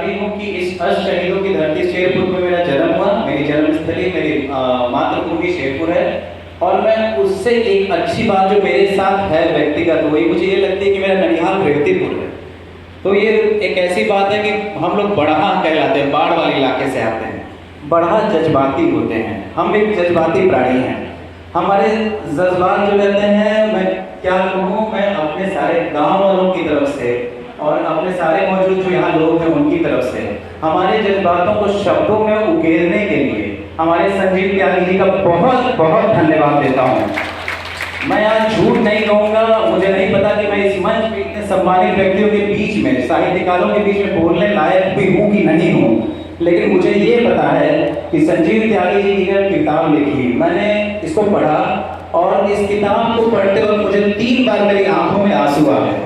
भाग्यशाली हूँ कि इस अष्ट शहीदों की धरती शेरपुर में मेरा जन्म हुआ। मेरी जन्मस्थली मेरी मातृभूमि शेरपुर है। और मैं उससे एक अच्छी बात जो मेरे साथ है व्यक्तिगत, वही मुझे ये लगती है कि मेरा ननिहाल रेवतीपुर है। तो ये एक ऐसी बात है कि हम लोग बढ़ा कहलाते हैं, बाढ़ वाले इलाके से आते हैं। बढ़ा जज्बाती होते हैं, हम एक जज्बाती प्राणी हैं। हमारे जज्बात जो रहते हैं, मैं क्या कहूँ, मैं अपने सारे गांव वालों की तरफ से और अपने सारे मौजूद जो यहाँ लोग हैं उनकी तरफ से हमारे जज्बातों को शब्दों में उकेरने के लिए हमारे संजीव त्यागी जी का बहुत बहुत धन्यवाद देता हूँ। मैं आज झूठ नहीं कहूँगा, मुझे नहीं पता कि मैं इस मंच पे इतने सम्मानित व्यक्तियों के बीच में, साहित्यकारों के बीच में बोलने लायक भी हूँ कि नहीं हूँ, लेकिन मुझे ये पता है कि संजीव त्यागी जी की किताब लिखी, मैंने इसको पढ़ा और इस किताब को पढ़ते वक्त मुझे 3 बार मेरी आंखों में आंसू आ गए।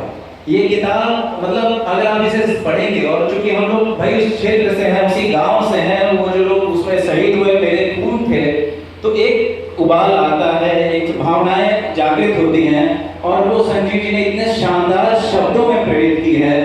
ये किताब मतलब अगर आप इसे पढ़ेंगे, और चूंकि हम लोग भाई उस क्षेत्र से हैं, उसी गांव से हैं, वो जो लोग उसमें शहीद हुए मेरे खून थे, तो एक उबाल आता है, एक भावनाएं जागृत होती हैं। और वो संजीव जी ने इतने शानदार शब्दों में प्रेरित की है,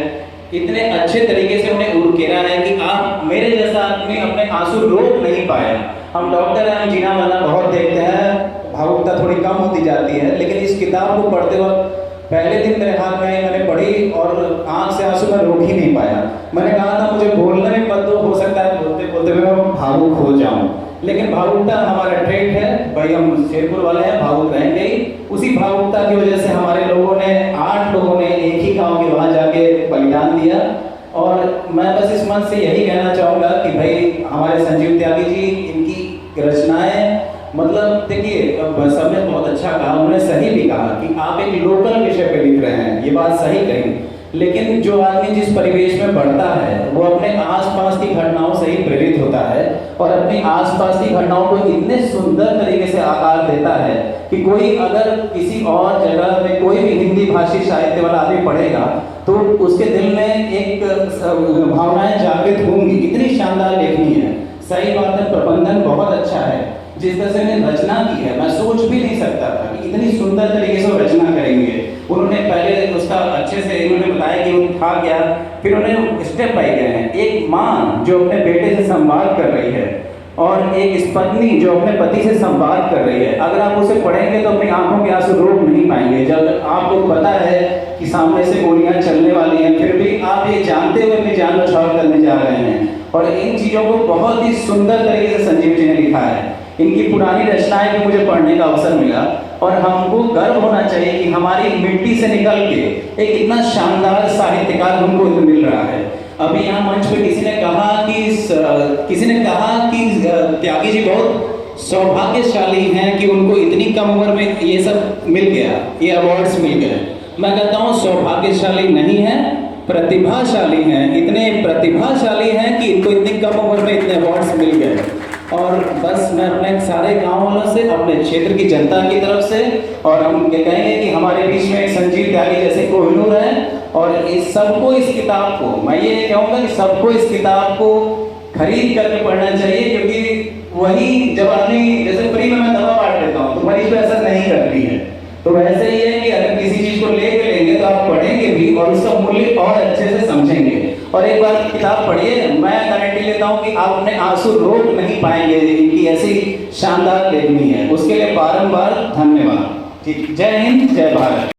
इतने अच्छे तरीके से उन्हें उड़केरा है कि आप मेरे जैसा आदमी अपने आंसू रोक नहीं पाए। हम डॉक्टर हैं, हम जीना मरना बहुत देखते हैं, भावुकता थोड़ी कम होती जाती है, लेकिन इस किताब को पढ़ते वक्त पहले दिन मेरे हाथ में मैंने पढ़ी और आंख से आंसू मैं रोक ही नहीं पाया। मैंने कहा था मुझे बोलने में मत दो, हो सकता है बोलते बोलते मैं भावुक हो जाऊं, लेकिन भावुकता हमारा ट्रेड है भाई, हम शेरपुर वाले हैं, भावुक रहेंगे ही। उसी भावुकता की वजह से हमारे लोगों ने 8 लोगों ने एक ही गांव के वहां जाके बलिदान दिया। और मैं बस इस मंच से यही कहना चाहूँगा कि भाई हमारे संजीव त्यागी जी, इनकी रचनाएं मतलब देखिए, सबने बहुत अच्छा कहा, उन्होंने सही भी कहा कि आप एक लोकल विषय पे लिख रहे हैं, ये बात सही कही। लेकिन जो आदमी जिस परिवेश में बढ़ता है वो अपने आसपास की घटनाओं से ही प्रेरित होता है और अपने आसपास की घटनाओं को इतने सुंदर तरीके से आकार देता है कि कोई अगर किसी और जगह में कोई भी हिंदी भाषी साहित्य वाला आदमी पढ़ेगा तो उसके दिल में एक भावनाएं जागृत होंगी। इतनी शानदार लेखनी है, सही बात है, प्रबंधन बहुत अच्छा है। जिस तरह से उन्होंने रचना की है, मैं सोच भी नहीं सकता था कि इतनी सुंदर तरीके से वो रचना करेंगे। उन्होंने पहले उसका अच्छे से इन्होंने बताया कि वो था क्या, फिर उन्होंने स्टेप बाय गए हैं। एक माँ जो अपने बेटे से संवाद कर रही है और एक पत्नी जो अपने पति से संवाद कर रही है, अगर आप उसे पढ़ेंगे तो अपनी आंखों के आंसू रोक नहीं पाएंगे। जब आपको पता है कि सामने से गोलियां चलने वाली हैं, फिर भी आप ये जानते हुए अपनी जान बचाव करने जा रहे हैं। और इन चीज़ों को बहुत ही सुंदर तरीके से संजीव जी ने लिखा है। इनकी पुरानी रचनाएं भी मुझे पढ़ने का अवसर मिला और हमको गर्व होना चाहिए कि हमारी मिट्टी से निकल के एक इतना शानदार साहित्यकार हमको मिल रहा है। अभी यहाँ मंच पे किसी ने कहा कि त्यागी जी बहुत सौभाग्यशाली हैं कि उनको इतनी कम उम्र में ये सब मिल गया, ये अवार्ड्स मिल गए। मैं कहता हूँ सौभाग्यशाली नहीं है, प्रतिभाशाली हैं। इतने प्रतिभाशाली हैं कि इनको इतनी कम उम्र में इतने अवार्ड्स मिल गए। और बस मैं अपने सारे गाँव वालों से, अपने क्षेत्र की जनता की तरफ से, और हम ये कहेंगे कि हमारे बीच में संजीव त्यागी जैसे कोहिनूर है। और इस सबको इस किताब को, मैं ये कहूँगा कि सबको इस किताब को खरीद करके पढ़ना चाहिए, क्योंकि वही जब आदमी, जैसे फ्री में मैं दवा बांट देता हूँ तो मरीज पे असर नहीं करती है, तो वैसे ही है कि अगर किसी चीज़ को ले लेंगे तो आप पढ़ेंगे भी और उसका मूल्य और अच्छे से समझेंगे। और एक बार किताब पढ़िए, मैं गारंटी लेता हूँ कि आप अपने आंसू रोक नहीं पाएंगे। इनकी ऐसी शानदार लेखनी है, उसके लिए बारंबार धन्यवाद। ठीक, जय हिंद, जय भारत।